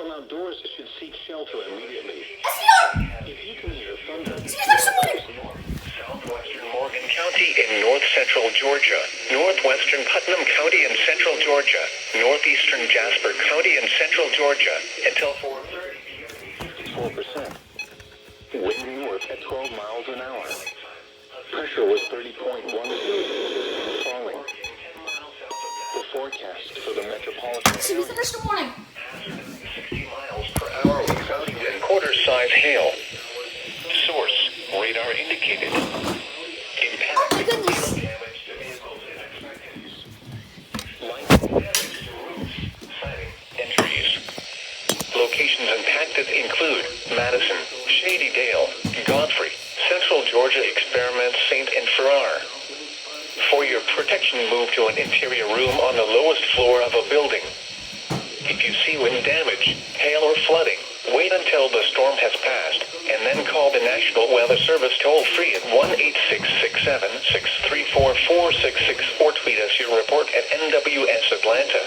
from outdoors should seek shelter immediately. If you can hear thunder, southwestern Morgan County in north-central Georgia, northwestern Putnam County in central Georgia, northeastern Jasper County in central Georgia, until 4:30 p.m. 4%. Wind north at 12 miles an hour. Pressure was 30.1 and falling. The forecast for the metropolitan See you Thursday morning. 60 miles per hour without even quarter-size hail. Source, radar indicated. Impact. Oh my goodness. Entries. Locations impacted include Madison, Shady Dale, Godfrey, Central Georgia Experiment, St. and Farrar. For your protection, move to an interior room on the lowest floor of a building. If you see wind damage, hail or flooding, wait until the storm has passed, and then call the National Weather Service toll-free at 1-866-7-634-466 or tweet us your report at NWS Atlanta.